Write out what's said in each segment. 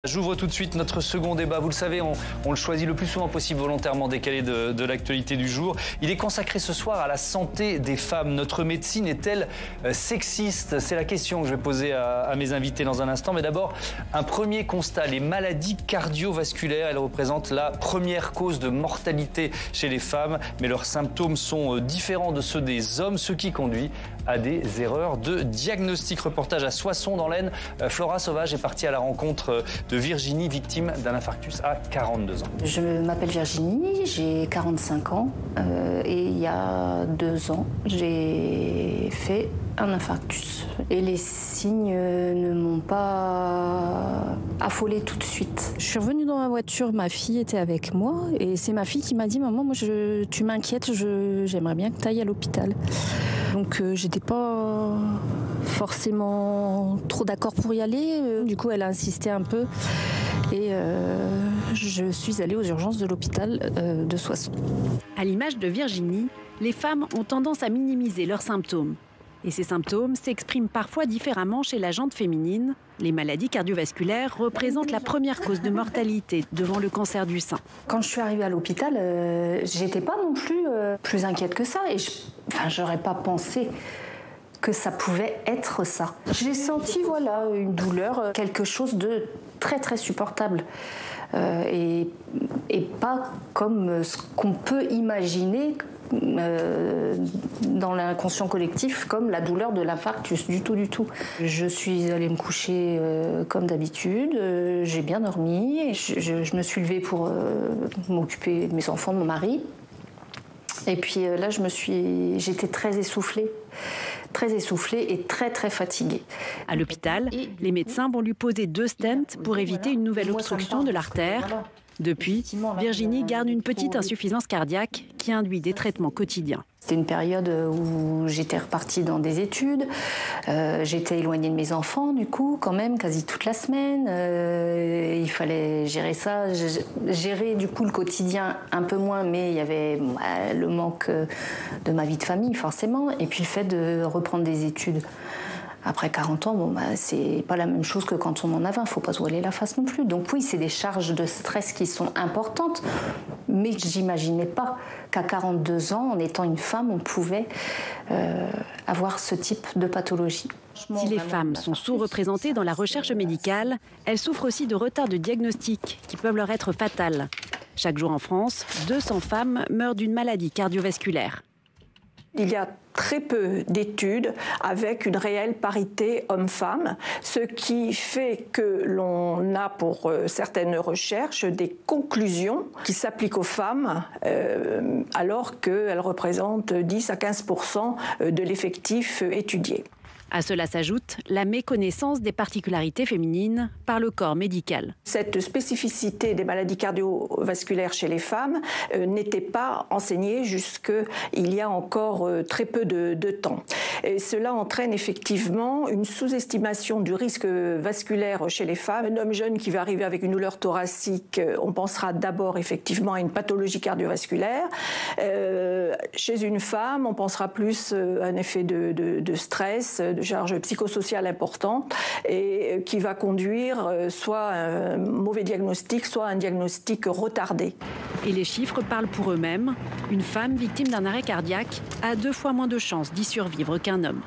J'ouvre tout de suite notre second débat. Vous le savez, on le choisit le plus souvent possible, volontairement décalé de l'actualité du jour. Il est consacré ce soir à la santé des femmes. Notre médecine est-elle sexiste? C'est la question que je vais poser à mes invités dans un instant. Mais d'abord, un premier constat. Les maladies cardiovasculaires, elles représentent la première cause de mortalité chez les femmes. Mais leurs symptômes sont différents de ceux des hommes, ce qui conduit à des erreurs de diagnostic. Reportage à Soissons dans l'Aisne. Flora Sauvage est partie à la rencontre de Virginie, victime d'un infarctus à 42 ans. Je m'appelle Virginie, j'ai 45 ans et il y a 2 ans, j'ai fait un infarctus. Et les signes ne m'ont pas affolée tout de suite. Je suis revenue dans ma voiture, ma fille était avec moi et c'est ma fille qui m'a dit « Maman, tu m'inquiètes, j'aimerais bien que tu ailles à l'hôpital ». Donc j'étais pas forcément trop d'accord pour y aller. Du coup, elle a insisté un peu et je suis allée aux urgences de l'hôpital de Soissons. À l'image de Virginie, les femmes ont tendance à minimiser leurs symptômes. Et ces symptômes s'expriment parfois différemment chez la gente féminine. Les maladies cardiovasculaires représentent la première cause de mortalité devant le cancer du sein. Quand je suis arrivée à l'hôpital, j'étais pas non plus inquiète que ça. Et j'aurais pas pensé que ça pouvait être ça. J'ai senti une douleur, quelque chose de très très supportable. Et pas comme ce qu'on peut imaginer dans l'inconscient collectif, comme la douleur de l'infarctus, du tout. Je suis allée me coucher comme d'habitude, j'ai bien dormi, je me suis levée pour m'occuper de mes enfants, de mon mari. Et puis là, j'étais très essoufflée et très très fatiguée. À l'hôpital, les médecins vont lui poser 2 stents pour éviter une nouvelle obstruction de l'artère. Depuis, Virginie garde une petite insuffisance cardiaque qui induit des traitements quotidiens. C'était une période où j'étais repartie dans des études, j'étais éloignée de mes enfants du coup quand même quasi toute la semaine, il fallait gérer ça, gérer du coup le quotidien un peu moins, mais il y avait le manque de ma vie de famille forcément, et puis le fait de reprendre des études. Après 40 ans, c'est pas la même chose que quand on en a 20, faut pas se voiler la face non plus. Donc oui, c'est des charges de stress qui sont importantes, mais j'imaginais pas qu'à 42 ans, en étant une femme, on pouvait avoir ce type de pathologie. Si les femmes sont sous-représentées dans la recherche médicale, elles souffrent aussi de retards de diagnostic qui peuvent leur être fatals. Chaque jour en France, 200 femmes meurent d'une maladie cardiovasculaire. Il y a très peu d'études avec une réelle parité homme-femme, ce qui fait que l'on a pour certaines recherches des conclusions qui s'appliquent aux femmes alors qu'elles représentent 10 à 15% de l'effectif étudié. À cela s'ajoute la méconnaissance des particularités féminines par le corps médical. Cette spécificité des maladies cardiovasculaires chez les femmes n'était pas enseignée jusqu'il y a encore très peu de temps. Et cela entraîne effectivement une sous-estimation du risque vasculaire chez les femmes. Un homme jeune qui va arriver avec une douleur thoracique, on pensera d'abord effectivement à une pathologie cardiovasculaire. Chez une femme, on pensera plus à un effet de stress, de charge psychosociale importante et qui va conduire soit un mauvais diagnostic, soit un diagnostic retardé. Et les chiffres parlent pour eux-mêmes. Une femme victime d'un arrêt cardiaque a 2 fois moins de chances d'y survivre qu'un homme.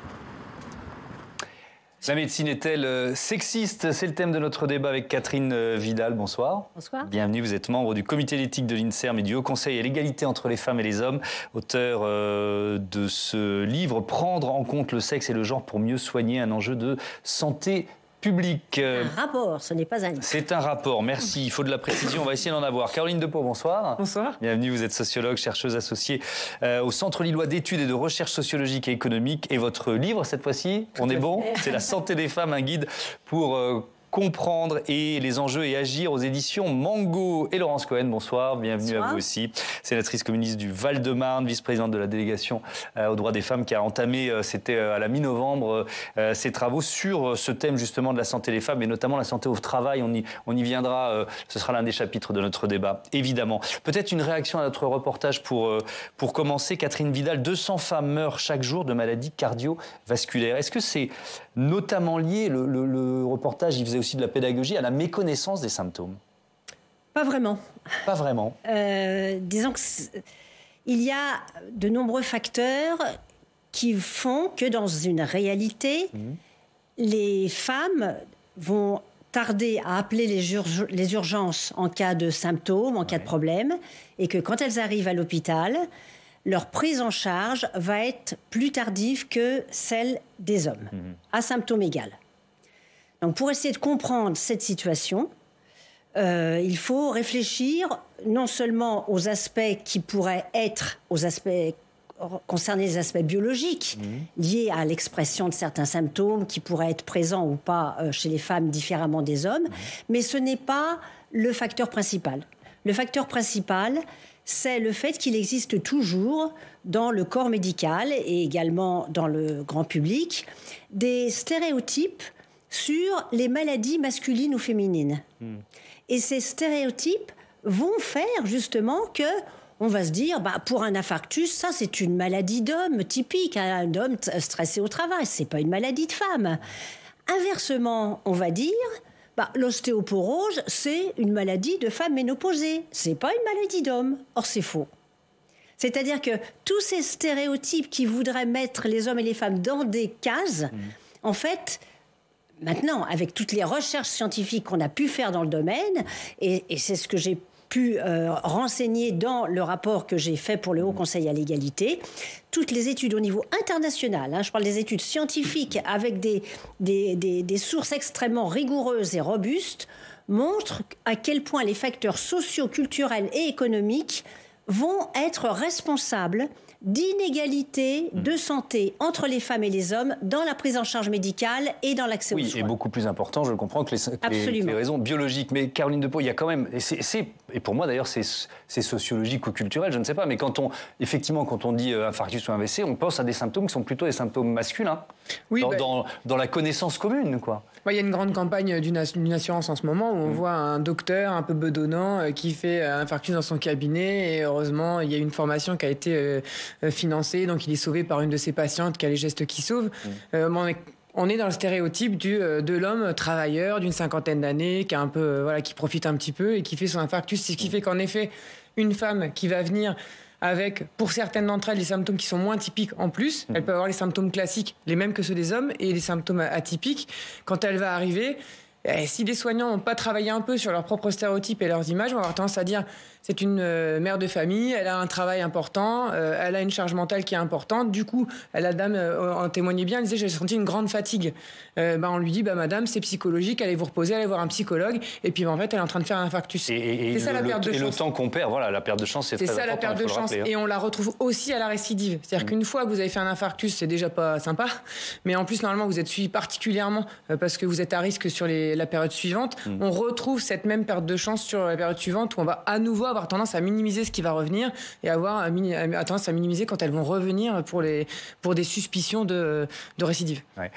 La médecine est-elle sexiste? C'est le thème de notre débat avec Catherine Vidal. Bonsoir. Bonsoir. Bienvenue, vous êtes membre du comité d'éthique de l'INSERM et du Haut Conseil à l'égalité entre les femmes et les hommes, auteur de ce livre « Prendre en compte le sexe et le genre pour mieux soigner », un enjeu de santé publique. Un rapport, ce n'est pas un livre. C'est un rapport, merci. Il faut de la précision, on va essayer d'en avoir. Caroline Depot, bonsoir. Bonsoir. Bienvenue, vous êtes sociologue, chercheuse associée au Centre lillois d'études et de recherche sociologique et économique. Et votre livre, cette fois-ci, on est bon? C'est La santé des femmes, un guide pour comprendre et les enjeux et agir aux éditions Mango. Et Laurence Cohen, bonsoir, bienvenue bonsoir. À vous aussi. Sénatrice communiste du Val-de-Marne, vice-présidente de la délégation aux droits des femmes qui a entamé, c'était à la mi-novembre, ses travaux sur ce thème justement de la santé des femmes et notamment la santé au travail. On y viendra, ce sera l'un des chapitres de notre débat, évidemment. Peut-être une réaction à notre reportage pour commencer. Catherine Vidal, 200 femmes meurent chaque jour de maladies cardiovasculaires. Est-ce que c'est notamment lié, le reportage, il faisait aussi de la pédagogie à la méconnaissance des symptômes? Pas vraiment. Pas vraiment. Disons qu'il y a de nombreux facteurs qui font que dans une réalité, les femmes vont tarder à appeler les urgences en cas de symptômes, en cas de problème, et que quand elles arrivent à l'hôpital, leur prise en charge va être plus tardive que celle des hommes, à symptômes égaux. Donc pour essayer de comprendre cette situation, il faut réfléchir non seulement aux aspects qui pourraient être, concerner les aspects biologiques liés à l'expression de certains symptômes qui pourraient être présents ou pas chez les femmes différemment des hommes, mais ce n'est pas le facteur principal. Le facteur principal, c'est le fait qu'il existe toujours dans le corps médical et également dans le grand public des stéréotypes sur les maladies masculines ou féminines. Et ces stéréotypes vont faire justement que on va se dire, pour un infarctus, ça c'est une maladie d'homme typique, un homme stressé au travail, c'est pas une maladie de femme. Inversement, on va dire, l'ostéoporose, c'est une maladie de femme ménopausée, c'est pas une maladie d'homme. Or c'est faux. C'est-à-dire que tous ces stéréotypes qui voudraient mettre les hommes et les femmes dans des cases, en fait, maintenant, avec toutes les recherches scientifiques qu'on a pu faire dans le domaine, et c'est ce que j'ai pu renseigner dans le rapport que j'ai fait pour le Haut Conseil à l'égalité, toutes les études au niveau international, je parle des études scientifiques avec des sources extrêmement rigoureuses et robustes, montrent à quel point les facteurs sociaux, culturels et économiques vont être responsables d'inégalités de santé entre les femmes et les hommes dans la prise en charge médicale et dans l'accès aux soins. Oui, et beaucoup plus important, je le comprends, que les raisons biologiques. Mais Caroline Depeau, il y a quand même, et pour moi d'ailleurs c'est sociologique ou culturel, je ne sais pas, mais quand on dit infarctus ou AVC, on pense à des symptômes qui sont plutôt des symptômes masculins, dans la connaissance commune, quoi. Il y a une grande campagne d'une assurance en ce moment où on voit un docteur un peu bedonnant qui fait un infarctus dans son cabinet, et heureusement il y a une formation qui a été financée, donc il est sauvé par une de ses patientes qui a les gestes qui sauvent. On est dans le stéréotype de l'homme travailleur d'une cinquantaine d'années qui a un peu qui profite un petit peu et qui fait son infarctus. C'est ce qui fait qu'en effet une femme qui va venir avec, pour certaines d'entre elles, des symptômes qui sont moins typiques en plus. Elle peut avoir les symptômes classiques, les mêmes que ceux des hommes, et les symptômes atypiques. Quand elle va arriver, si les soignants n'ont pas travaillé un peu sur leurs propres stéréotypes et leurs images, on va avoir tendance à dire c'est une mère de famille, elle a un travail important, elle a une charge mentale qui est importante. Du coup, la dame en témoignait bien, elle disait j'ai senti une grande fatigue. On lui dit madame, c'est psychologique, allez vous reposer, allez voir un psychologue. Et puis en fait, elle est en train de faire un infarctus. C'est ça la perte de chance. Et le temps qu'on perd, la perte de chance, c'est très important. C'est ça la perte de chance. Et on la retrouve aussi à la récidive. C'est-à-dire qu'une fois que vous avez fait un infarctus, c'est déjà pas sympa. Mais en plus, normalement, vous êtes suivi particulièrement parce que vous êtes à risque sur la période suivante. On retrouve cette même perte de chance sur la période suivante où on va à nouveau avoir tendance à minimiser ce qui va revenir et avoir tendance à minimiser quand elles vont revenir pour des suspicions de récidive. Ouais.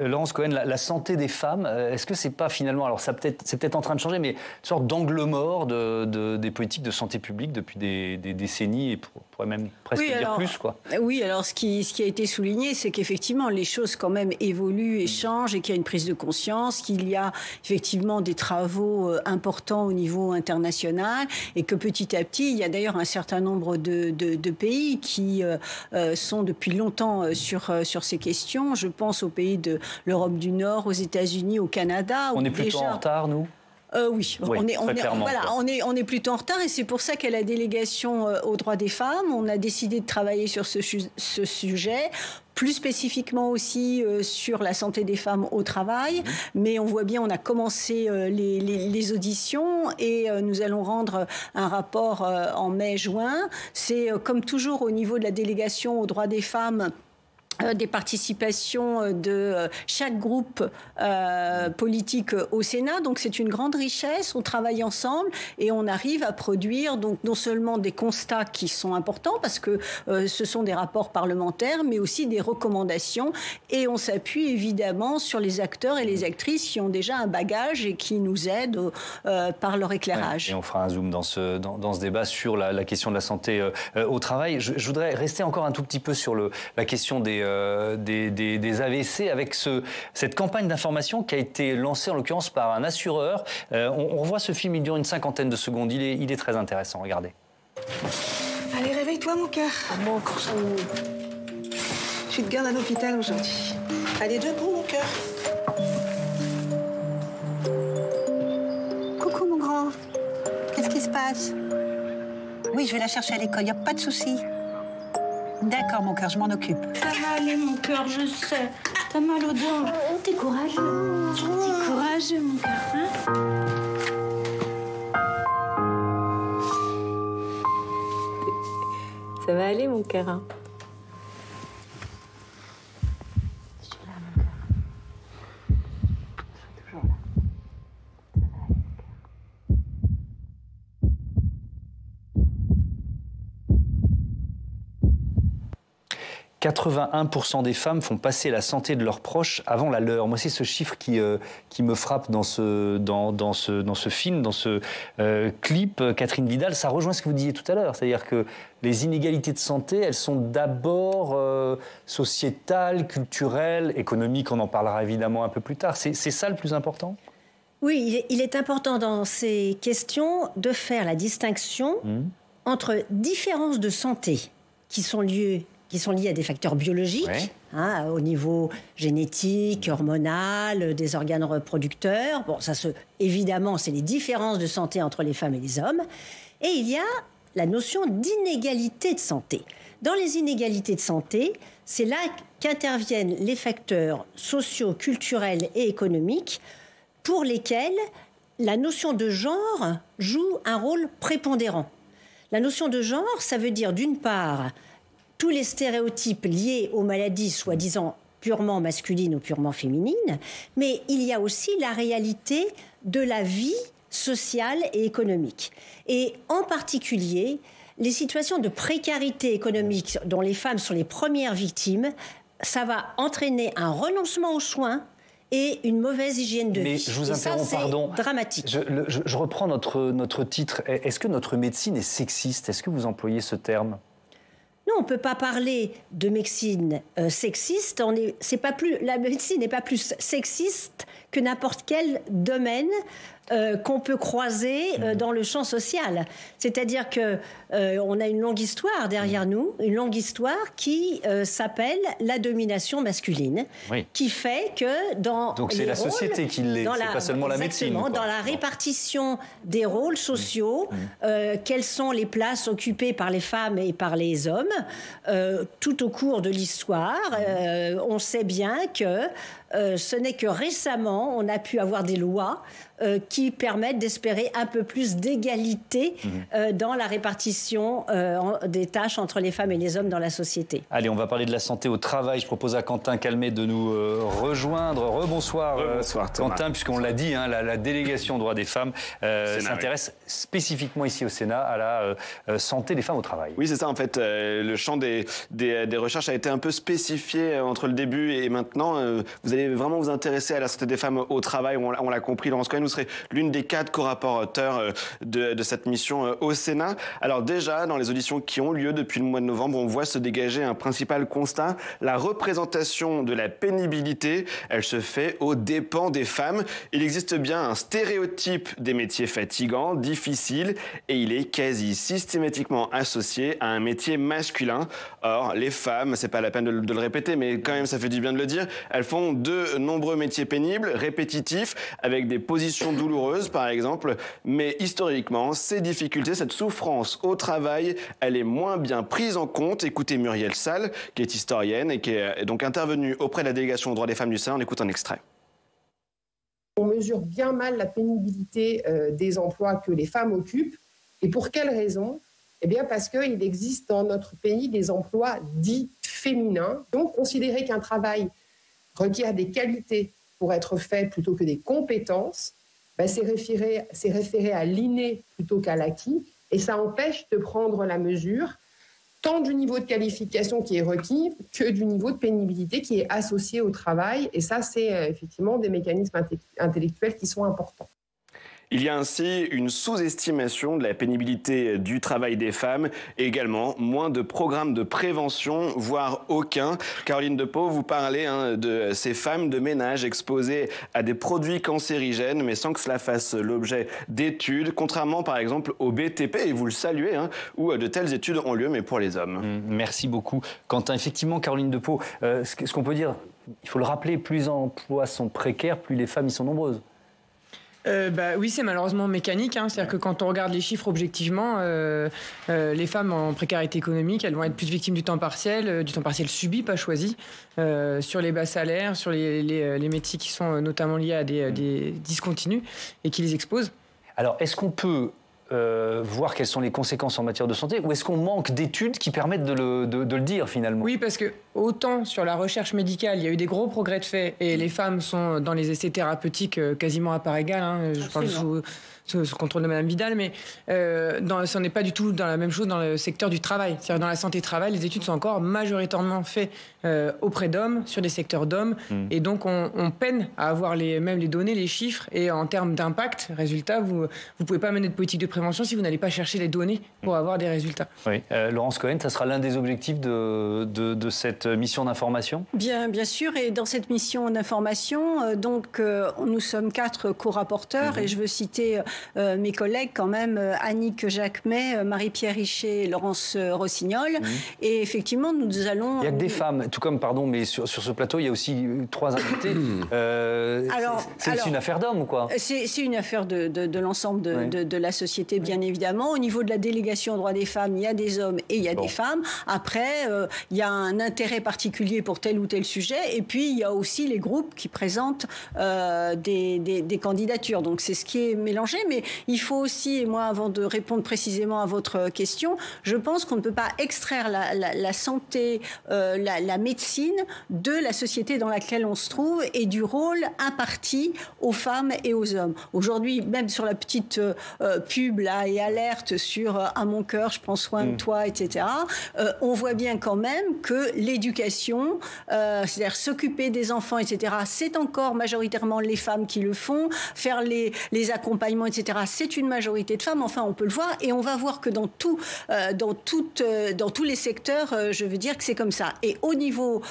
Laurence Cohen, la santé des femmes, est-ce que c'est pas finalement, alors c'est peut-être en train de changer, mais une sorte d'angle mort des politiques de santé publique depuis des décennies et pourrait même presque dire plus, quoi. Oui, alors ce qui a été souligné, c'est qu'effectivement les choses quand même évoluent et changent et qu'il y a une prise de conscience, qu'il y a effectivement des travaux importants au niveau international et que petit à petit, il y a d'ailleurs un certain nombre de pays qui sont depuis longtemps sur ces questions. Je pense aux pays de l'Europe du Nord, aux États-Unis, au Canada. On est plutôt en retard, nous ? Oui, on est plutôt en retard et c'est pour ça qu'à la délégation aux droits des femmes, on a décidé de travailler sur ce sujet. Plus spécifiquement aussi sur la santé des femmes au travail, mais on voit bien, on a commencé les auditions et nous allons rendre un rapport en mai-juin. C'est comme toujours au niveau de la délégation aux droits des femmes, des participations de chaque groupe politique au Sénat. Donc c'est une grande richesse, on travaille ensemble et on arrive à produire donc non seulement des constats qui sont importants parce que ce sont des rapports parlementaires, mais aussi des recommandations et on s'appuie évidemment sur les acteurs et les actrices qui ont déjà un bagage et qui nous aident par leur éclairage. Et on fera un zoom dans ce débat sur la question de la santé au travail. Je voudrais rester encore un tout petit peu sur la question des des AVC avec cette campagne d'information qui a été lancée en l'occurrence par un assureur. On revoit ce film, il dure une 50aine de secondes. Il est très intéressant, regardez. Allez, réveille-toi, mon cœur. Maman, encore ça. Je te garde à l'hôpital aujourd'hui. Allez, debout, mon cœur. Coucou, mon grand. Qu'est-ce qui se passe? Oui, je vais la chercher à l'école, il n'y a pas de souci. D'accord, mon cœur, je m'en occupe. Ça va aller, mon cœur, je sais. T'as mal aux dents. T'es courageux. T'es courageux, mon cœur. Hein? Ça va aller, mon cœur. Hein? Je suis là, mon cœur. Je suis toujours là. Ça va aller, mon cœur. 81% des femmes font passer la santé de leurs proches avant la leur. Moi, c'est ce chiffre qui me frappe dans ce film, dans ce clip. Catherine Vidal, ça rejoint ce que vous disiez tout à l'heure. C'est-à-dire que les inégalités de santé, elles sont d'abord sociétales, culturelles, économiques. On en parlera évidemment un peu plus tard. C'est ça le plus important ? Oui, il est important dans ces questions de faire la distinction entre différences de santé qui sont liées à des facteurs biologiques, hein, au niveau génétique, hormonal, des organes reproducteurs. Bon, évidemment, c'est les différences de santé entre les femmes et les hommes. Et il y a la notion d'inégalité de santé. Dans les inégalités de santé, c'est là qu'interviennent les facteurs sociaux, culturels et économiques pour lesquels la notion de genre joue un rôle prépondérant. La notion de genre, ça veut dire d'une part tous les stéréotypes liés aux maladies soi-disant purement masculines ou purement féminines, mais il y a aussi la réalité de la vie sociale et économique. Et en particulier, les situations de précarité économique dont les femmes sont les premières victimes, ça va entraîner un renoncement aux soins et une mauvaise hygiène de vie. Mais je vous interromps, pardon. Dramatique. Je reprends notre titre. Est-ce que notre médecine est sexiste? Est-ce que vous employez ce terme? Non, on ne peut pas parler de médecine sexiste. La médecine n'est pas plus sexiste que n'importe quel domaine qu'on peut croiser dans le champ social. C'est-à-dire qu'on a une longue histoire derrière nous, une longue histoire qui s'appelle la domination masculine, qui fait que dans Donc c'est la société qui l'est, c'est pas seulement la médecine. Exactement, dans la répartition des rôles sociaux, quelles sont les places occupées par les femmes et par les hommes, tout au cours de l'histoire, on sait bien que ce n'est que récemment on a pu avoir des lois qui permettent d'espérer un peu plus d'égalité dans la répartition des tâches entre les femmes et les hommes dans la société. Allez, on va parler de la santé au travail. Je propose à Quentin Calmet de nous rejoindre. Rebonsoir, Quentin, puisqu'on l'a dit, hein, la délégation aux droits des femmes s'intéresse spécifiquement ici au Sénat à la santé des femmes au travail. Oui, c'est ça en fait. Le champ des recherches a été un peu spécifié entre le début et maintenant. Vous allez vraiment vous intéresser à la santé des femmes au travail. On l'a compris, Laurence Cohen, vous serez l'une des 4 co-rapporteurs de cette mission au Sénat. Alors déjà, dans les auditions qui ont lieu depuis le mois de novembre, on voit se dégager un principal constat. La représentation de la pénibilité, elle se fait aux dépens des femmes. Il existe bien un stéréotype des métiers fatigants, difficiles, et il est quasi systématiquement associé à un métier masculin. Or, les femmes, c'est pas la peine de le répéter, mais quand même ça fait du bien de le dire, elles font de nombreux métiers pénibles, répétitifs, avec des positions douloureuses par exemple, mais historiquement, ces difficultés, cette souffrance au travail, elle est moins bien prise en compte. Écoutez Muriel Salle, qui est historienne et qui est donc intervenue auprès de la délégation aux droits des femmes du Sénat. On écoute un extrait. On mesure bien mal la pénibilité des emplois que les femmes occupent. Et pour quelle raison? Eh bien parce qu'il existe dans notre pays des emplois dits féminins. Donc considérer qu'un travail requiert des qualités pour être fait plutôt que des compétences, c'est référé à l'inné plutôt qu'à l'acquis, et ça empêche de prendre la mesure tant du niveau de qualification qui est requis que du niveau de pénibilité qui est associé au travail, et ça c'est effectivement des mécanismes intellectuels qui sont importants. Il y a ainsi une sous-estimation de la pénibilité du travail des femmes et également moins de programmes de prévention, voire aucun. Caroline Depeau, vous parlez de ces femmes de ménage exposées à des produits cancérigènes, mais sans que cela fasse l'objet d'études, contrairement par exemple au BTP, et vous le saluez, où de telles études ont lieu, mais pour les hommes. Merci beaucoup, Quentin. Effectivement, Caroline Depeau, ce qu'on peut dire, il faut le rappeler, plus les emplois sont précaires, plus les femmes y sont nombreuses. Oui, c'est malheureusement mécanique. C'est-à-dire que quand on regarde les chiffres objectivement, les femmes en précarité économique, elles vont être plus victimes du temps partiel subi, pas choisi, sur les bas salaires, sur les métiers qui sont notamment liés à des discontinus et qui les exposent. Alors, est-ce qu'on peut voir quelles sont les conséquences en matière de santé, ou est-ce qu'on manque d'études qui permettent de le dire finalement? Oui, parce que autant sur la recherche médicale, il y a eu des gros progrès de fait, et les femmes sont dans les essais thérapeutiques quasiment à part égale. Je parle sous contrôle de Madame Vidal, mais ce n'est pas du tout dans la même chose dans le secteur du travail. C'est-à-dire dans la santé-travail, les études sont encore majoritairement faites auprès d'hommes, sur des secteurs d'hommes, et donc on peine à avoir même les données, les chiffres, et en termes d'impact, résultat, vous pouvez pas mener de politique de prévention si vous n'allez pas chercher les données pour avoir des résultats. Oui, Laurence Cohen, ça sera l'un des objectifs de cette mission d'information? Bien sûr, et dans cette mission d'information, nous sommes 4 co-rapporteurs, et je veux citer mes collègues quand même, Annick Jacquemet, Marie-Pierre Richer, Laurence Rossignol, et effectivement nous allons... Il y a que des femmes, tout comme, mais sur ce plateau il y a aussi 3 invités. C'est une affaire d'hommes ou quoi? C'est une affaire de l'ensemble de la société, bien évidemment. Au niveau de la délégation aux droits des femmes, il y a des hommes et il y a des femmes. Après, il y a un intérêt particulier pour tel ou tel sujet, et puis il y a aussi les groupes qui présentent des candidatures. Donc c'est ce qui est mélangé. Mais il faut aussi, et moi, avant de répondre précisément à votre question, je pense qu'on ne peut pas extraire la santé, la médecine de la société dans laquelle on se trouve et du rôle imparti aux femmes et aux hommes. Aujourd'hui, même sur la petite pub là, et alerte sur à mon cœur, je prends soin de toi, etc., on voit bien quand même que l'éducation, c'est-à-dire s'occuper des enfants, etc., c'est encore majoritairement les femmes qui le font. Faire les accompagnements, etc., c'est une majorité de femmes. Enfin, on peut le voir, et on va voir que dans tous les secteurs, je veux dire que c'est comme ça. Et au niveau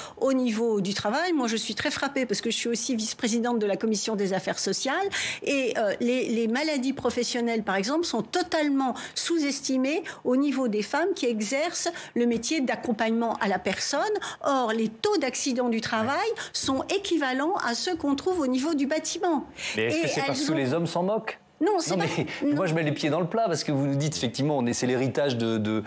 du travail, moi, je suis très frappée parce que je suis aussi vice-présidente de la commission des affaires sociales, et les maladies professionnelles, par exemple, sont totalement sous-estimées au niveau des femmes qui exercent le métier d'accompagnement à la personne. Or, les taux d'accident du travail sont équivalents à ceux qu'on trouve au niveau du bâtiment. Mais est-ce que c'est parce que les hommes s'en moquent? Non, moi je mets les pieds dans le plat parce que vous nous dites effectivement c'est l'héritage de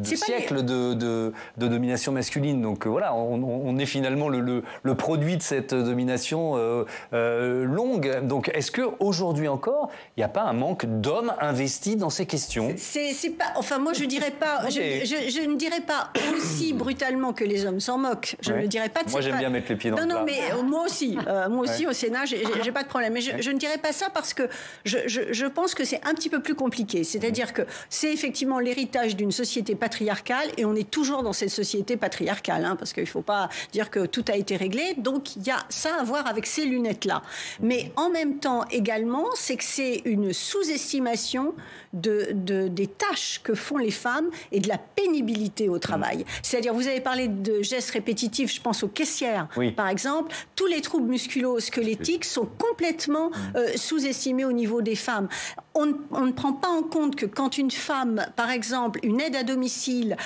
siècles de domination masculine. Donc voilà, on est finalement le produit de cette domination longue. Donc est-ce que aujourd'hui encore il n'y a pas un manque d'hommes investis dans ces questions? C'est pas. Enfin moi je dirais pas. Je ne dirais pas aussi brutalement que les hommes s'en moquent. Je ne dirais pas. Moi j'aime bien mettre les pieds dans le plat. Non mais moi aussi au Sénat j'ai pas de problème. Mais je ne dirais pas ça parce que je pense que c'est un petit peu plus compliqué. C'est-à-dire que c'est effectivement l'héritage d'une société patriarcale, et on est toujours dans cette société patriarcale, parce qu'il ne faut pas dire que tout a été réglé. Donc il y a ça à voir avec ces lunettes-là. Mais en même temps également, c'est que c'est une sous-estimation des tâches que font les femmes et de la pénibilité au travail. C'est-à-dire, vous avez parlé de gestes répétitifs, je pense aux caissières, par exemple. Tous les troubles musculo-squelettiques sont complètement sous-estimés au niveau des femmes. On ne prend pas en compte que quand une femme, par exemple, une aide à domicile,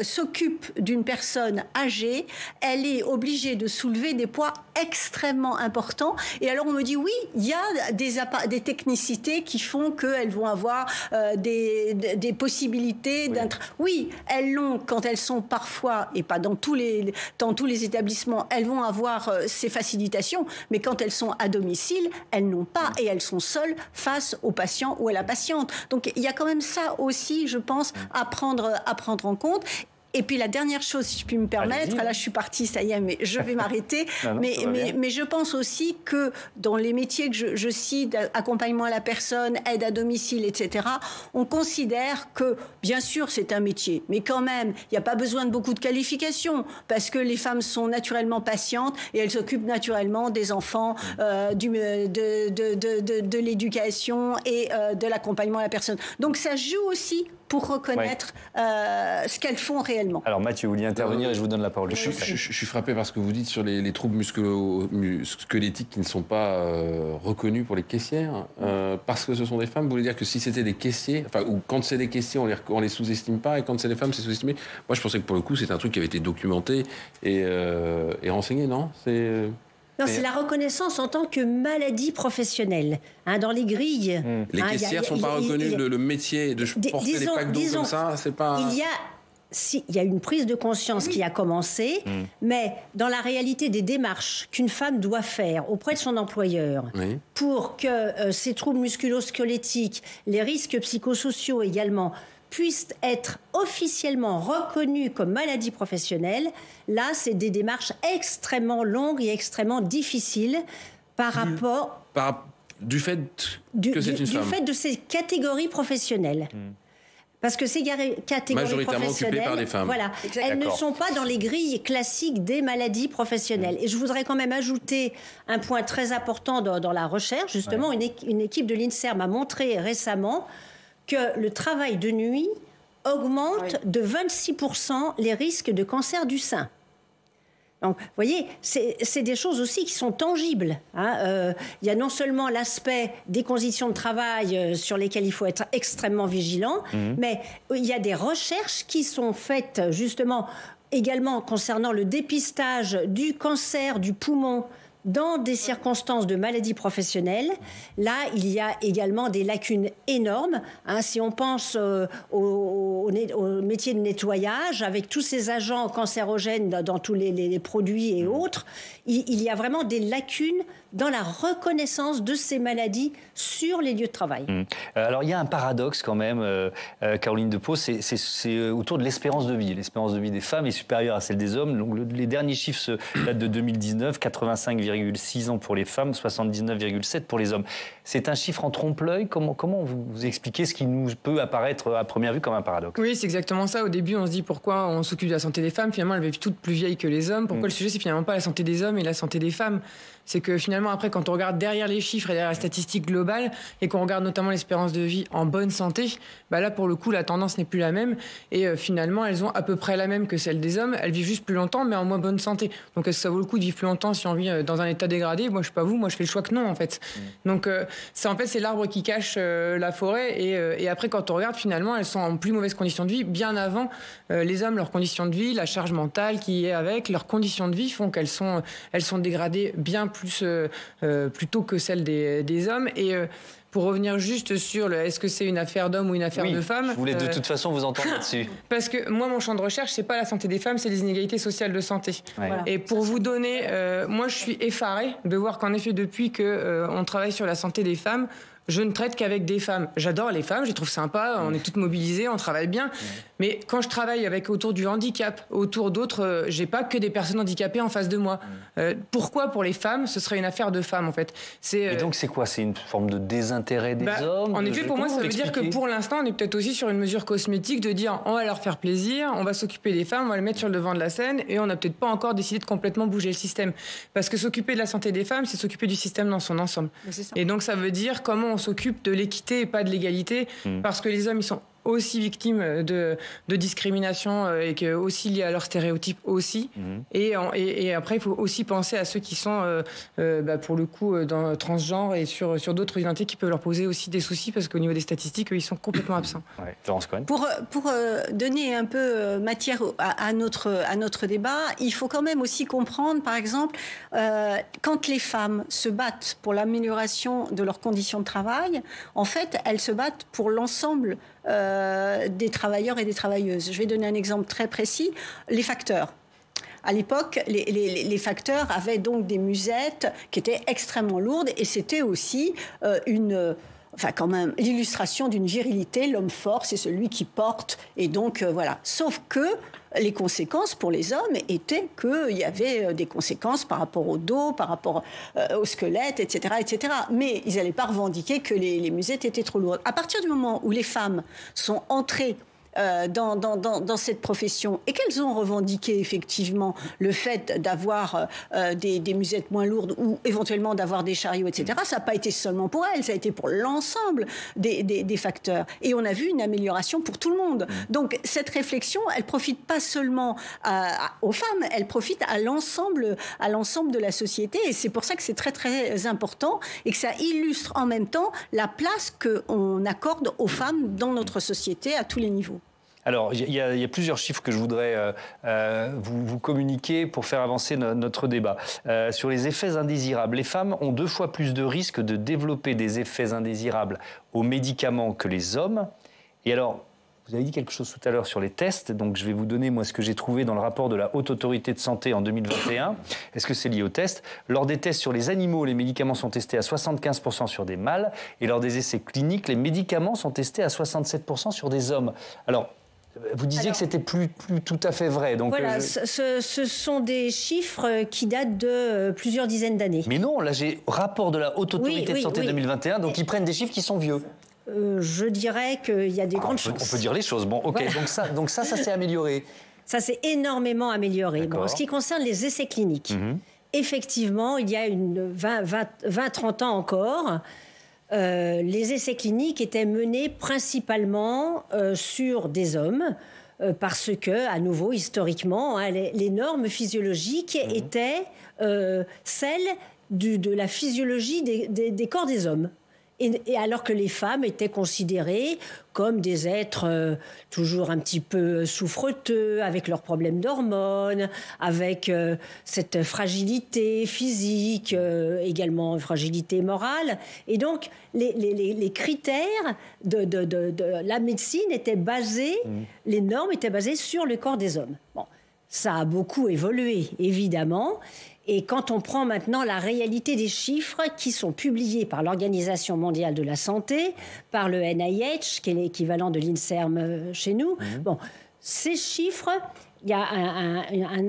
s'occupe d'une personne âgée, elle est obligée de soulever des poids extrêmement importants. Et alors on me dit, oui, il y a des technicités qui font qu'elles vont avoir des possibilités Oui, elles l'ont quand elles sont parfois, et pas dans tous les établissements, elles vont avoir ces facilitations, mais quand elles sont à domicile, elles n'ont pas, et elles sont seules face au patient ou à la patiente. Donc il y a quand même ça aussi, je pense, à prendre en compte. Et puis la dernière chose, si je puis me permettre, là je suis partie, ça y est, mais je vais m'arrêter. mais je pense aussi que dans les métiers que je cite, accompagnement à la personne, aide à domicile, etc., on considère que, bien sûr, c'est un métier, mais quand même, il n'y a pas besoin de beaucoup de qualifications, parce que les femmes sont naturellement patientes et elles s'occupent naturellement des enfants, de l'éducation et de l'accompagnement à la personne. Donc ça joue aussi pour reconnaître ce qu'elles font réellement. Alors Mathieu, vous vouliez intervenir et je vous donne la parole. Je suis frappé par ce que vous dites sur les troubles musculo-squelettiques qui ne sont pas reconnus pour les caissières, parce que ce sont des femmes. Vous voulez dire que si c'était des caissiers, ou quand c'est des caissiers, on les sous-estime pas, et quand c'est des femmes, c'est sous-estimé. Moi, je pensais que pour le coup, c'est un truc qui avait été documenté et renseigné, non ? Non, c'est la reconnaissance en tant que maladie professionnelle. Dans les grilles... Les caissières ne sont pas reconnues, le métier de porter des packs d'eau comme ça, c'est pas... Il y a une prise de conscience qui a commencé, mais dans la réalité des démarches qu'une femme doit faire auprès de son employeur pour que ces troubles musculo-squelettiques, les risques psychosociaux également, puissent être officiellement reconnus comme maladie professionnelle, là, c'est des démarches extrêmement longues et extrêmement difficiles par rapport... Du fait que c'est une femme. Du fait de ces catégories professionnelles. Parce que ces catégories majoritairement professionnelles, occupées par des femmes. Voilà, elles ne sont pas dans les grilles classiques des maladies professionnelles. Et je voudrais quand même ajouter un point très important dans la recherche. Justement, une équipe de l'INSERM a montré récemment que le travail de nuit augmente de 26% les risques de cancer du sein. Donc, vous voyez, c'est des choses aussi qui sont tangibles. Il y a non seulement l'aspect des conditions de travail sur lesquelles il faut être extrêmement vigilant, mais il y a des recherches qui sont faites justement également concernant le dépistage du cancer du poumon dans des circonstances de maladie professionnelle. Là, il y a également des lacunes énormes. Si on pense au métier de nettoyage, avec tous ces agents cancérogènes dans tous les produits et autres, il y a vraiment des lacunes dans la reconnaissance de ces maladies sur les lieux de travail. Alors, il y a un paradoxe quand même, Caroline Depaux, c'est autour de l'espérance de vie. L'espérance de vie des femmes est supérieure à celle des hommes. Donc, les derniers chiffres datent de 2019, 85,6 ans pour les femmes, 79,7 pour les hommes. C'est un chiffre en trompe-l'œil. Comment vous expliquez ce qui nous peut apparaître à première vue comme un paradoxe ? Oui, c'est exactement ça. Au début, on se dit pourquoi on s'occupe de la santé des femmes. Finalement, elles vivent toutes plus vieilles que les hommes. Pourquoi le sujet, c'est finalement pas la santé des hommes et la santé des femmes ? C'est que finalement, après, quand on regarde derrière les chiffres et derrière la statistique globale, et qu'on regarde notamment l'espérance de vie en bonne santé, là, pour le coup, la tendance n'est plus la même. Et finalement, elles ont à peu près la même que celle des hommes. Elles vivent juste plus longtemps, mais en moins bonne santé. Donc, est-ce que ça vaut le coup de vivre plus longtemps si on vit dans un état dégradé ? Moi, je ne sais pas vous, moi, je fais le choix que non, en fait. Donc, c'est l'arbre qui cache la forêt. Et après, quand on regarde, finalement, elles sont en plus mauvaise condition de vie, bien avant les hommes, leurs conditions de vie, la charge mentale qui est avec, leurs conditions de vie font qu'elles sont dégradées bien plus plutôt que celle des hommes. Et pour revenir juste sur est-ce que c'est une affaire d'homme ou une affaire de femme, je voulais de toute façon vous entendre là-dessus. Parce que moi, mon champ de recherche, c'est pas la santé des femmes, c'est les inégalités sociales de santé. Voilà. Et pour vous donner, moi, je suis effarée de voir qu'en effet, depuis qu'on travaille sur la santé des femmes, je ne traite qu'avec des femmes. J'adore les femmes, je les trouve sympas, on est toutes mobilisées, on travaille bien. Mais quand je travaille autour du handicap, autour d'autres, j'ai pas que des personnes handicapées en face de moi. Pourquoi pour les femmes, ce serait une affaire de femmes en fait. Et donc c'est quoi ? C'est une forme de désintérêt des hommes ? En effet, pour moi, ça veut dire que pour l'instant, on est peut-être aussi sur une mesure cosmétique de dire on va leur faire plaisir, on va s'occuper des femmes, on va les mettre sur le devant de la scène et on n'a peut-être pas encore décidé de complètement bouger le système. Parce que s'occuper de la santé des femmes, c'est s'occuper du système dans son ensemble. Et donc ça veut dire comment on s'occupe de l'équité et pas de l'égalité, parce que les hommes, ils sont aussi victimes de discrimination et que aussi liées à leurs stéréotypes aussi. Et après, il faut aussi penser à ceux qui sont, pour le coup, transgenres et sur d'autres identités qui peuvent leur poser aussi des soucis parce qu'au niveau des statistiques, eux, ils sont complètement absents. Florence Cohen. Pour donner un peu matière à notre débat, il faut quand même aussi comprendre, par exemple, quand les femmes se battent pour l'amélioration de leurs conditions de travail, en fait, elles se battent pour l'ensemble des travailleurs et des travailleuses. Je vais donner un exemple très précis, les facteurs. À l'époque, les facteurs avaient donc des musettes qui étaient extrêmement lourdes et c'était aussi enfin quand même l'illustration d'une virilité. L'homme fort, c'est celui qui porte, et donc voilà. Sauf que les conséquences pour les hommes étaient qu'il y avait des conséquences par rapport au dos, par rapport au squelette, etc., etc. Mais ils n'allaient pas revendiquer que les musettes étaient trop lourdes. À partir du moment où les femmes sont entrées dans cette profession et qu'elles ont revendiqué effectivement le fait d'avoir des musettes moins lourdes ou éventuellement d'avoir des chariots, etc., ça n'a pas été seulement pour elles, ça a été pour l'ensemble des facteurs. Et on a vu une amélioration pour tout le monde. Donc cette réflexion, elle ne profite pas seulement aux femmes, elle profite à l'ensemble de la société. Et c'est pour ça que c'est très très important et que ça illustre en même temps la place qu'on accorde aux femmes dans notre société à tous les niveaux. Alors, il y a plusieurs chiffres que je voudrais vous communiquer pour faire avancer notre débat. Sur les effets indésirables, les femmes ont 2 fois plus de risques de développer des effets indésirables aux médicaments que les hommes. Et alors, vous avez dit quelque chose tout à l'heure sur les tests, donc je vais vous donner moi ce que j'ai trouvé dans le rapport de la Haute Autorité de Santé en 2021. Est-ce que c'est lié aux tests? Lors des tests sur les animaux, les médicaments sont testés à 75% sur des mâles, et lors des essais cliniques, les médicaments sont testés à 67% sur des hommes. Alors, vous disiez que c'était plus tout à fait vrai. Donc voilà, ce sont des chiffres qui datent de plusieurs dizaines d'années. Mais non, là j'ai rapport de la Haute Autorité de Santé 2021, donc ils prennent des chiffres qui sont vieux. Je dirais qu'il y a des grandes chances. On peut dire les choses. Bon, ok, voilà. donc ça s'est amélioré. Ça s'est énormément amélioré. Bon, en ce qui concerne les essais cliniques, effectivement, il y a 20-30 ans encore, les essais cliniques étaient menés principalement sur des hommes parce que, à nouveau, historiquement, les normes physiologiques étaient celles de la physiologie des corps des hommes. Et alors que les femmes étaient considérées comme des êtres toujours un petit peu souffreteux, avec leurs problèmes d'hormones, avec cette fragilité physique, également fragilité morale. Et donc, les critères de la médecine étaient basés, les normes étaient basées sur le corps des hommes. Bon, ça a beaucoup évolué, évidemment. Et quand on prend maintenant la réalité des chiffres qui sont publiés par l'Organisation mondiale de la santé, par le NIH, qui est l'équivalent de l'INSERM chez nous, bon, ces chiffres, il y a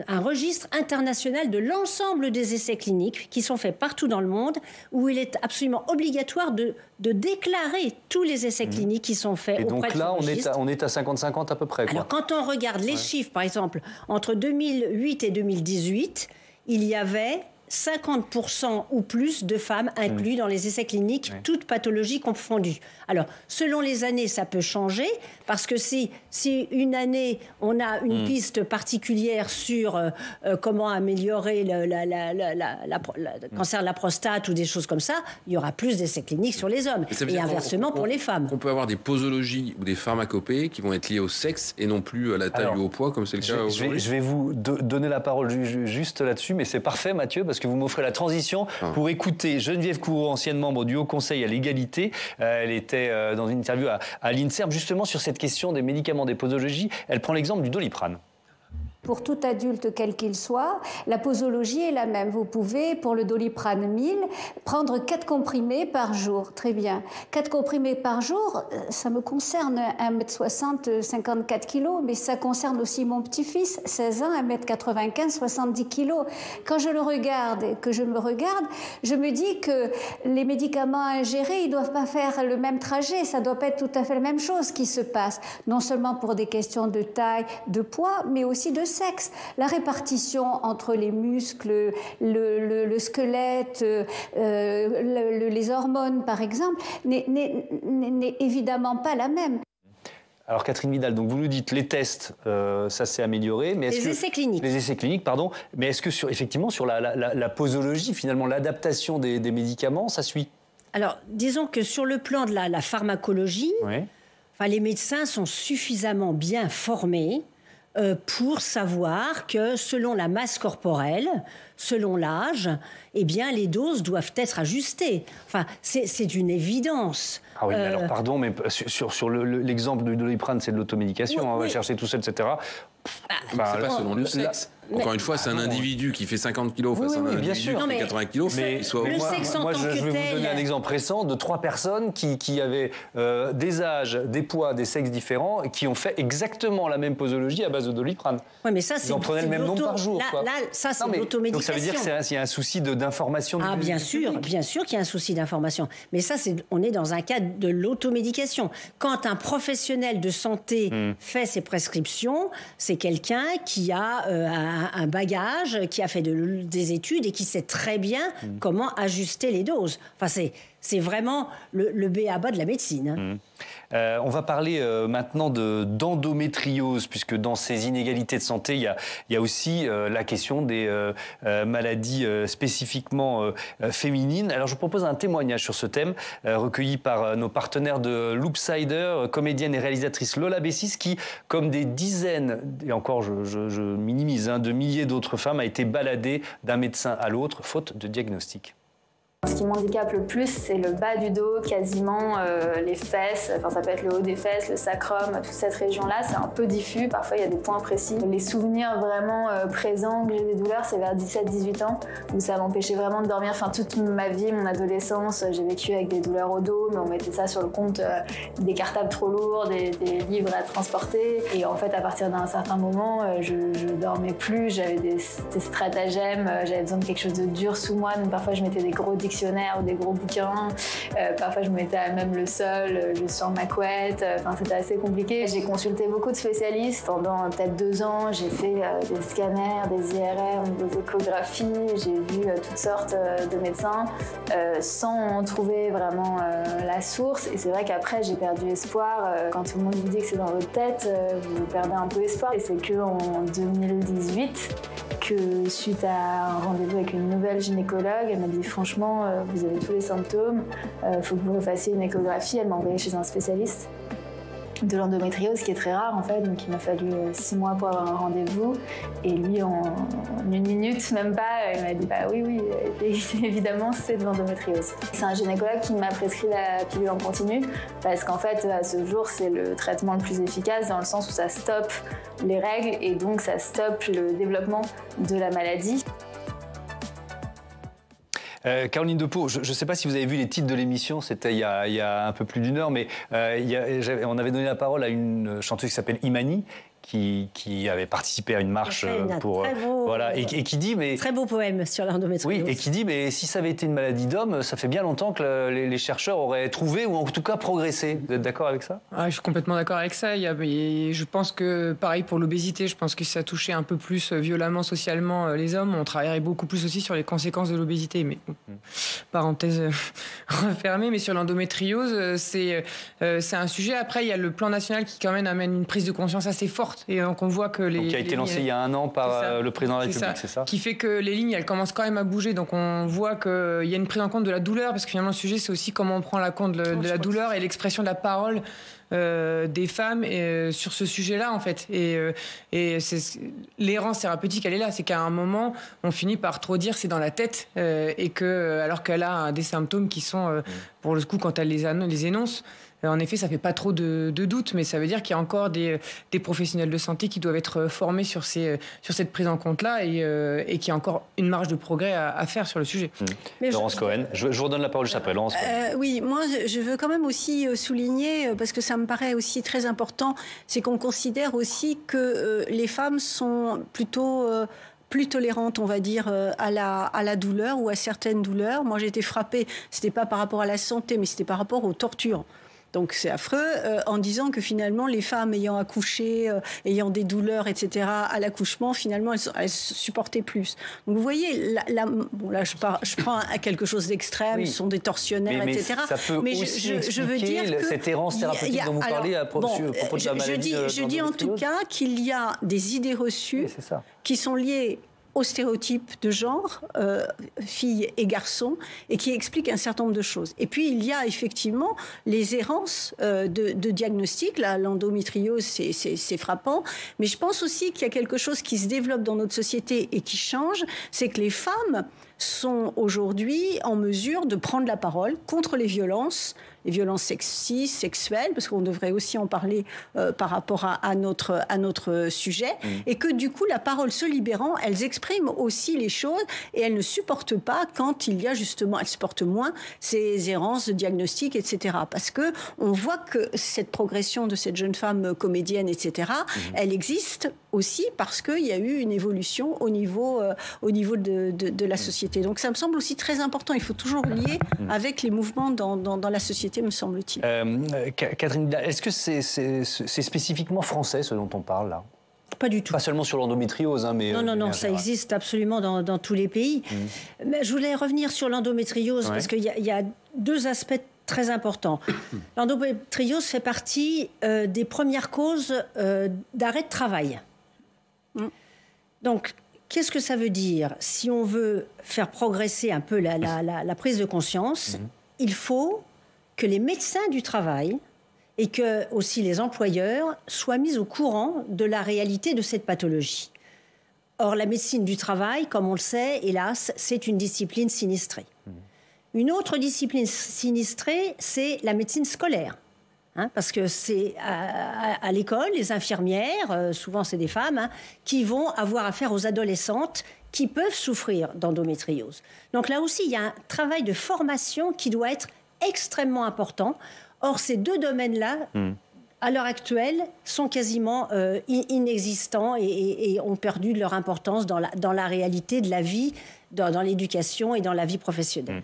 un registre international de l'ensemble des essais cliniques qui sont faits partout dans le monde, où il est absolument obligatoire de déclarer tous les essais cliniques qui sont faits auprès de ce registre. Et donc là, on est à 50-50 à peu près, quoi. Alors, quand on regarde les chiffres, par exemple, entre 2008 et 2018, il y avait 50% ou plus de femmes inclus dans les essais cliniques, toutes pathologies confondues. Alors, selon les années, ça peut changer, parce que si une année, on a une piste particulière sur comment améliorer le cancer de la prostate ou des choses comme ça, il y aura plus d'essais cliniques sur les hommes. Et inversement pour les femmes. On peut avoir des posologies ou des pharmacopées qui vont être liées au sexe et non plus à la taille ou au poids, comme c'est le cas aujourd'hui. Je vais vous donner la parole juste là-dessus, mais c'est parfait, Mathieu, parce que vous m'offrez la transition pour écouter Geneviève Couraud, ancienne membre du Haut Conseil à l'égalité. Elle était dans une interview à l'INSERM, justement sur cette question des médicaments, des posologies. Elle prend l'exemple du Doliprane. Pour tout adulte, quel qu'il soit, la posologie est la même. Vous pouvez, pour le Doliprane 1000, prendre 4 comprimés par jour. Très bien. 4 comprimés par jour, ça me concerne 1m60, 54 kg, mais ça concerne aussi mon petit-fils, 16 ans, 1m95, 70 kg. Quand je le regarde et que je me regarde, je me dis que les médicaments ingérés, ils ne doivent pas faire le même trajet. Ça ne doit pas être tout à fait la même chose qui se passe. Non seulement pour des questions de taille, de poids, mais aussi de sexe. La répartition entre les muscles, le squelette, les hormones, par exemple, n'est évidemment pas la même. Alors Catherine Vidal, donc vous nous dites les tests, ça s'est amélioré, mais les essais cliniques. Les essais cliniques, pardon. Mais est-ce que effectivement sur la posologie, finalement l'adaptation des médicaments, ça suit? Alors disons que sur le plan de la pharmacologie, les médecins sont suffisamment bien formés pour savoir que selon la masse corporelle, selon l'âge, eh bien, les doses doivent être ajustées. Enfin, c'est une évidence. Ah oui, mais alors, pardon, mais sur l'exemple du Doliprane, c'est de l'automédication, on va chercher tout seul, etc. c'est pas selon le sexe. Encore une fois, c'est un individu qui fait 50 kilos face à un individu qui fait 80 kilos. Mais le sexe en tant que tel... Je vais vous donner un exemple récent de 3 personnes qui avaient des âges, des poids, des sexes différents et qui ont fait exactement la même posologie à base de Doliprane. Oui, mais ça, ils en prenaient le même nombre par jour. Là, ça, c'est l'automédication. Donc ça veut dire qu'il y a un souci d'information. Ah, bien sûr qu'il y a un souci d'information. Mais ça, on est dans un cadre de l'automédication. Quand un professionnel de santé fait ses prescriptions, c'est quelqu'un qui a un bagage, qui a fait des études et qui sait très bien comment ajuster les doses. Enfin, c'est vraiment le b.a.-ba de la médecine. On va parler maintenant d'endométriose, puisque dans ces inégalités de santé, il y a aussi la question des maladies spécifiquement féminines. Alors je vous propose un témoignage sur ce thème, recueilli par nos partenaires de Loopsider, comédienne et réalisatrice Lola Bessis, qui, comme des dizaines, et encore je minimise, de milliers d'autres femmes, a été baladée d'un médecin à l'autre, faute de diagnostic. Ce qui m'handicape le plus, c'est le bas du dos, quasiment les fesses, enfin ça peut être le haut des fesses, le sacrum, toute cette région-là, c'est un peu diffus, parfois il y a des points précis. Les souvenirs vraiment présents que j'ai des douleurs, c'est vers 17-18 ans, où ça m'empêchait vraiment de dormir. Enfin toute ma vie, mon adolescence, j'ai vécu avec des douleurs au dos, mais on mettait ça sur le compte des cartables trop lourds, des livres à transporter. Et en fait, à partir d'un certain moment, je dormais plus, j'avais des stratagèmes, j'avais besoin de quelque chose de dur sous moi, donc parfois je mettais des gros dictionnaires ou des gros bouquins. Parfois, je me mettais à même le sol, juste sur ma couette. Enfin, c'était assez compliqué. J'ai consulté beaucoup de spécialistes. Pendant peut-être 2 ans, j'ai fait des scanners, des IRM, des échographies. J'ai vu toutes sortes de médecins sans trouver vraiment la source. Et c'est vrai qu'après, j'ai perdu espoir. Quand tout le monde vous dit que c'est dans votre tête, vous perdez un peu espoir. Et c'est qu'en 2018, que suite à un rendez-vous avec une nouvelle gynécologue, elle m'a dit franchement, vous avez tous les symptômes, faut que vous refassiez une échographie. Elle m'a envoyée chez un spécialiste de l'endométriose, qui est très rare en fait, donc il m'a fallu 6 mois pour avoir un rendez-vous. Et lui, en 1 minute, même pas, il m'a dit bah oui, évidemment c'est de l'endométriose. C'est un gynécologue qui m'a prescrit la pilule en continu, parce qu'en fait à ce jour c'est le traitement le plus efficace, dans le sens où ça stoppe les règles et donc ça stoppe le développement de la maladie. Caroline Depeau, je ne sais pas si vous avez vu les titres de l'émission, c'était il y a un peu plus d'1 heure, mais on avait donné la parole à une chanteuse qui s'appelle Imani, qui avait participé à une marche pour voilà, et qui dit mais très beau poème sur l'endométriose. Oui, et qui dit mais si ça avait été une maladie d'homme, ça fait bien longtemps que les chercheurs auraient trouvé ou en tout cas progressé. Vous êtes d'accord avec ça? Je suis complètement d'accord avec ça. Je pense que pareil pour l'obésité, je pense que ça touchait un peu plus violemment socialement les hommes. On travaillerait beaucoup plus aussi sur les conséquences de l'obésité, mais parenthèse refermée. Mais sur l'endométriose, c'est un sujet. Après, il y a le plan national qui quand même amène une prise de conscience assez forte. Et donc on voit que qui a été lancé il y a 1 an par le président de la République, c'est ça? Qui fait que les lignes, elles commencent quand même à bouger. Donc on voit qu'il y a une prise en compte de la douleur, parce que finalement le sujet, c'est aussi comment on prend la compte de la douleur et l'expression de la parole des femmes sur ce sujet-là, en fait. Et l'errance thérapeutique, elle est là. C'est qu'à un moment, on finit par trop dire c'est dans la tête, et que, alors qu'elle a des symptômes qui sont, pour le coup, quand elle les énonce, en effet, ça fait pas trop de doute, mais ça veut dire qu'il y a encore des professionnels de santé qui doivent être formés sur cette prise en compte-là, et qu'il y a encore une marge de progrès à faire sur le sujet. Laurence Cohen, je vous redonne la parole juste après. Laurence Cohen. Oui, moi, je veux quand même aussi souligner, parce que ça me paraît aussi très important, c'est qu'on considère aussi que les femmes sont plutôt plus tolérantes, on va dire, à la douleur ou à certaines douleurs. Moi, j'ai été frappée, c'était pas par rapport à la santé, mais c'était par rapport aux tortures. Donc c'est affreux, en disant que finalement les femmes ayant accouché, ayant des douleurs, etc., à l'accouchement, finalement elles supportaient plus. Donc vous voyez, là je prends quelque chose d'extrême, ce sont des tortionnaires, etc. Ça peut mais aussi je veux dire que cette errance thérapeutique dont vous parlez à propos de la maladie. Je dis en tout cas qu'il y a des idées reçues qui sont liées aux stéréotypes de genre, filles et garçons, et qui expliquent un certain nombre de choses. Et puis, il y a effectivement les errances de diagnostic. L'endométriose, c'est frappant. Mais je pense aussi qu'il y a quelque chose qui se développe dans notre société et qui change, c'est que les femmes sont aujourd'hui en mesure de prendre la parole contre les violences les violences sexistes, sexuelles, parce qu'on devrait aussi en parler par rapport à notre sujet, et que du coup, la parole se libérant, elles expriment aussi les choses et elles ne supportent pas quand il y a justement, elles supportent moins ces errances de diagnostic, etc. Parce que on voit que cette progression de cette jeune femme comédienne, etc., elle existe aussi parce qu'il y a eu une évolution au niveau de la société. Donc ça me semble aussi très important. Il faut toujours lier avec les mouvements dans la société, me semble-t-il. Catherine, est-ce que c'est spécifiquement français ce dont on parle là? Pas du tout. Pas seulement sur l'endométriose, hein, mais... Non, ça existe absolument dans tous les pays. Mais je voulais revenir sur l'endométriose, parce qu'il y a deux aspects très importants. L'endométriose fait partie des premières causes d'arrêt de travail. Donc, qu'est-ce que ça veut dire? Si on veut faire progresser un peu la prise de conscience, il faut que les médecins du travail et que aussi les employeurs soient mis au courant de la réalité de cette pathologie. Or, la médecine du travail, comme on le sait, hélas, c'est une discipline sinistrée. Une autre discipline sinistrée, c'est la médecine scolaire. Parce que c'est à l'école, les infirmières, souvent c'est des femmes, qui vont avoir affaire aux adolescentes qui peuvent souffrir d'endométriose. Donc là aussi, il y a un travail de formation qui doit être extrêmement important. Or, ces deux domaines-là, à l'heure actuelle, sont quasiment inexistants et ont perdu de leur importance dans la réalité de la vie, dans l'éducation et dans la vie professionnelle.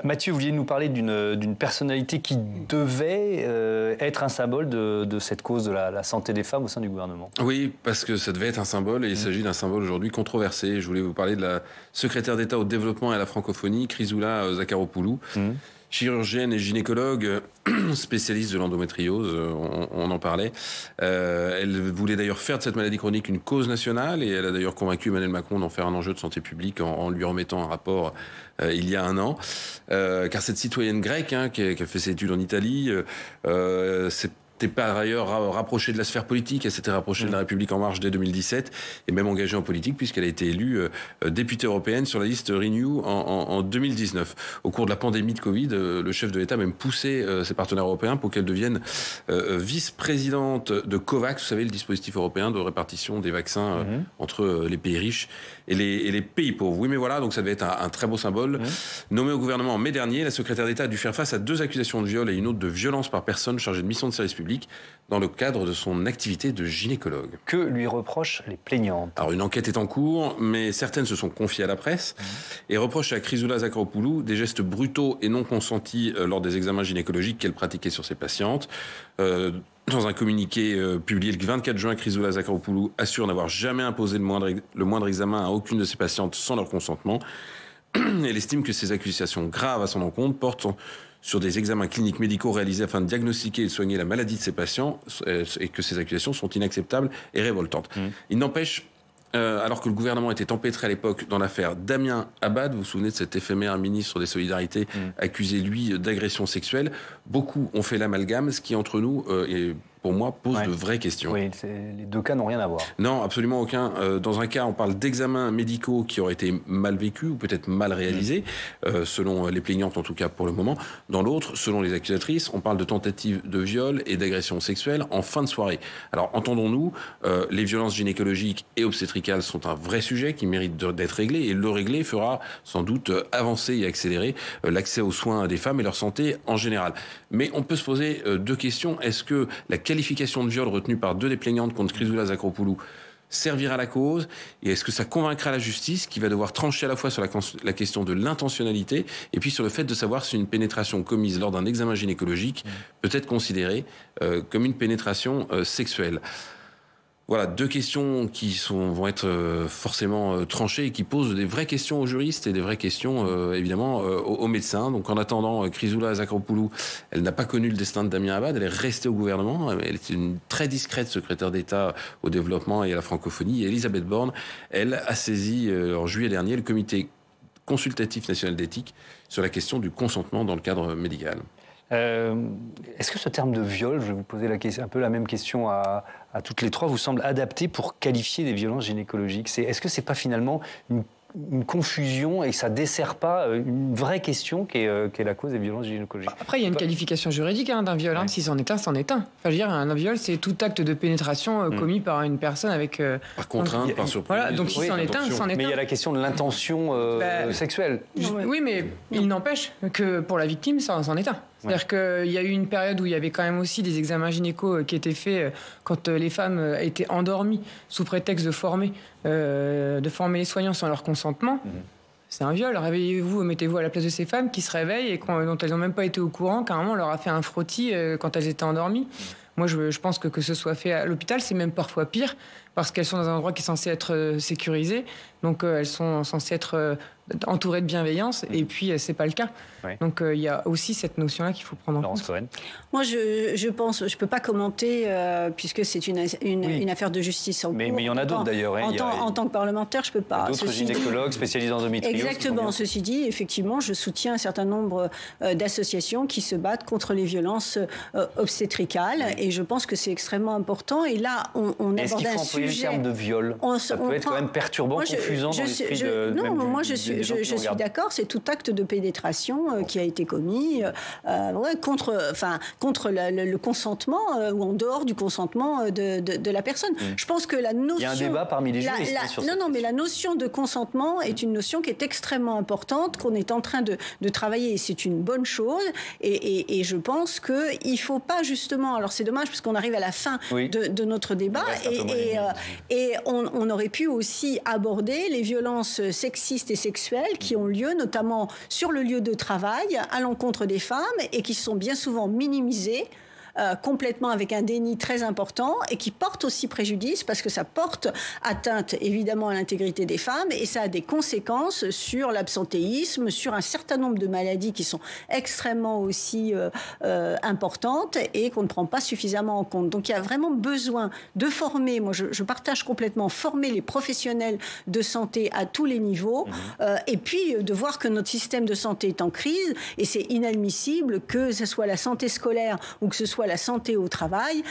Mathieu, vous vouliez nous parler d'une personnalité qui devait être un symbole de cette cause de la santé des femmes au sein du gouvernement. Oui, parce que ça devait être un symbole et il s'agit d'un symbole aujourd'hui controversé. Je voulais vous parler de la secrétaire d'État au développement et à la francophonie, Chrysoula Zakharopoulou. Chirurgienne et gynécologue, spécialiste de l'endométriose, on en parlait. Elle voulait d'ailleurs faire de cette maladie chronique une cause nationale et elle a d'ailleurs convaincu Emmanuel Macron d'en faire un enjeu de santé publique en lui remettant un rapport il y a un an. Car cette citoyenne grecque qui a fait ses études en Italie, s'était par ailleurs rapprochée de la sphère politique, elle s'était rapprochée de la République En Marche dès 2017 et même engagée en politique puisqu'elle a été élue députée européenne sur la liste Renew en 2019. Au cours de la pandémie de Covid, le chef de l'État a même poussé ses partenaires européens pour qu'elle devienne vice-présidente de COVAX, vous savez, le dispositif européen de répartition des vaccins entre les pays riches et les pays pauvres. Oui, mais voilà, donc ça devait être un très beau symbole. Nommée au gouvernement en mai dernier, la secrétaire d'État a dû faire face à 2 accusations de viol et une autre de violence par personne chargée de mission de service public dans le cadre de son activité de gynécologue. Que lui reprochent les plaignantes? Alors une enquête est en cours, mais certaines se sont confiées à la presse et reprochent à Chrysoula Zakharopoulou des gestes brutaux et non consentis lors des examens gynécologiques qu'elle pratiquait sur ses patientes. Dans un communiqué publié le 24 juin, Chrysoula Zakharopoulou assure n'avoir jamais imposé le moindre examen à aucune de ses patientes sans leur consentement. Elle estime que ces accusations graves à son encontre portent sur des examens cliniques médicaux réalisés afin de diagnostiquer et de soigner la maladie de ses patients et que ces accusations sont inacceptables et révoltantes. Il n'empêche, alors que le gouvernement était empêtré à l'époque dans l'affaire Damien Abad, vous vous souvenez de cet éphémère ministre des Solidarités accusé, lui, d'agression sexuelle, beaucoup ont fait l'amalgame, ce qui, entre nous, est... pour moi, pose de vraies questions. Oui, les deux cas n'ont rien à voir. Non, absolument aucun. Dans un cas, on parle d'examens médicaux qui auraient été mal vécus ou peut-être mal réalisés, selon les plaignantes en tout cas pour le moment. Dans l'autre, selon les accusatrices, on parle de tentatives de viol et d'agression sexuelle en fin de soirée. Alors, entendons-nous, les violences gynécologiques et obstétricales sont un vrai sujet qui mérite d'être réglé et le régler fera sans doute avancer et accélérer l'accès aux soins des femmes et leur santé en général. Mais on peut se poser 2 questions. Est-ce que la qualification de viol retenue par 2 des plaignantes contre Chrysoula Zakharopoulou servira la cause et est-ce que ça convaincra la justice qui va devoir trancher à la fois sur la question de l'intentionnalité et puis sur le fait de savoir si une pénétration commise lors d'un examen gynécologique peut être considérée comme une pénétration sexuelle. Voilà, 2 questions qui vont être forcément tranchées et qui posent des vraies questions aux juristes et des vraies questions évidemment aux médecins. Donc en attendant, Chrysoula Zakharopoulou, elle n'a pas connu le destin de Damien Abad, elle est restée au gouvernement, elle était une très discrète secrétaire d'État au développement et à la francophonie. Et Elisabeth Borne, elle a saisi en juillet dernier le comité consultatif national d'éthique sur la question du consentement dans le cadre médical. Est-ce que ce terme de viol, je vais vous poser un peu la même question à toutes les 3, vous semble adapté pour qualifier des violences gynécologiques? Est-ce que c'est pas finalement une confusion et que ça ne dessert pas une vraie question qui est la cause des violences gynécologiques. Après, il y a une qualification juridique d'un viol. Si c'en est un, c'en est un. Enfin, je veux dire, un viol, c'est tout acte de pénétration commis par une personne avec... par contrainte, par surprise. Voilà, donc si c'en est un, c'en est un. Mais il y a la question de l'intention sexuelle. Oui, mais il n'empêche que pour la victime, ça en est un. C'est-à-dire qu'il y a eu une période où il y avait quand même aussi des examens gynéco qui étaient faits quand les femmes étaient endormies sous prétexte de former les soignants sans leur consentement. C'est un viol. Réveillez-vous, mettez-vous à la place de ces femmes qui se réveillent et dont elles n'ont même pas été au courant qu'à un moment on leur a fait un frottis quand elles étaient endormies. Moi, je pense que ce soit fait à l'hôpital, c'est même parfois pire parce qu'elles sont dans un endroit qui est censé être sécurisé. Donc, elles sont censées être entourées de bienveillance et puis, c'est pas le cas. Oui. Donc, il y a aussi cette notion-là qu'il faut prendre en compte. Moi, je pense, je peux pas commenter puisque c'est une affaire de justice en cours. Mais il y en a d'autres d'ailleurs. En tant que parlementaire, je peux pas. D'autres gynécologues spécialisés en endométriose. Exactement. Ceci dit, effectivement, je soutiens un certain nombre d'associations qui se battent contre les violences obstétricales et je pense que c'est extrêmement important. Et là, on aborde un sujet. Le terme de viol, ça peut être quand même perturbant, confusant dans l'esprit de... Non, moi je suis d'accord, c'est tout acte de pénétration qui a été commis contre le consentement ou en dehors du consentement de la personne. Je pense que la notion... Il y a un débat parmi les juristes sur ça. Non, mais la notion de consentement est une notion qui est extrêmement importante, qu'on est en train de travailler, et c'est une bonne chose, et je pense qu'il ne faut pas justement... Alors c'est dommage, parce qu'on arrive à la fin de notre débat, et on aurait pu aussi aborder les violences sexistes et sexuelles qui ont lieu notamment sur le lieu de travail à l'encontre des femmes et qui sont bien souvent minimisées complètement avec un déni très important et qui porte aussi préjudice parce que ça porte atteinte évidemment à l'intégrité des femmes et ça a des conséquences sur l'absentéisme, sur un certain nombre de maladies qui sont extrêmement aussi importantes et qu'on ne prend pas suffisamment en compte. Donc il y a vraiment besoin de former, moi je partage complètement, former les professionnels de santé à tous les niveaux et puis de voir que notre système de santé est en crise et c'est inadmissible que ce soit la santé scolaire ou que ce soit la santé au travail,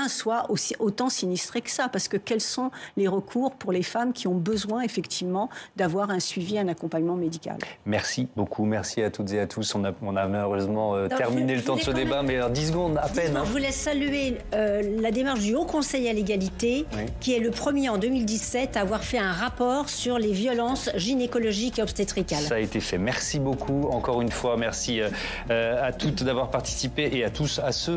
soit aussi autant sinistré que ça, parce que quels sont les recours pour les femmes qui ont besoin effectivement d'avoir un suivi, un accompagnement médical. Merci beaucoup, merci à toutes et à tous. On a malheureusement terminé le temps de ce débat, mais 10 secondes à peine. Je voulais saluer la démarche du Haut Conseil à l'égalité, qui est le premier en 2017 à avoir fait un rapport sur les violences gynécologiques et obstétricales. Ça a été fait. Merci beaucoup, encore une fois. Merci à toutes d'avoir participé et à tous à ce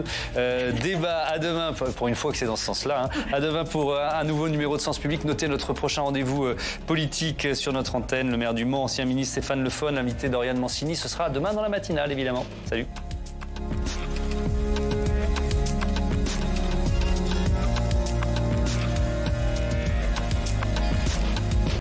débat. À demain, pour une fois que c'est dans ce sens-là. À demain pour un nouveau numéro de Sens Public. Notez notre prochain rendez-vous politique sur notre antenne. Le maire du Mans, ancien ministre Stéphane Le Foll, l'invité d'Oriane Mancini. Ce sera demain dans la matinale, évidemment. Salut.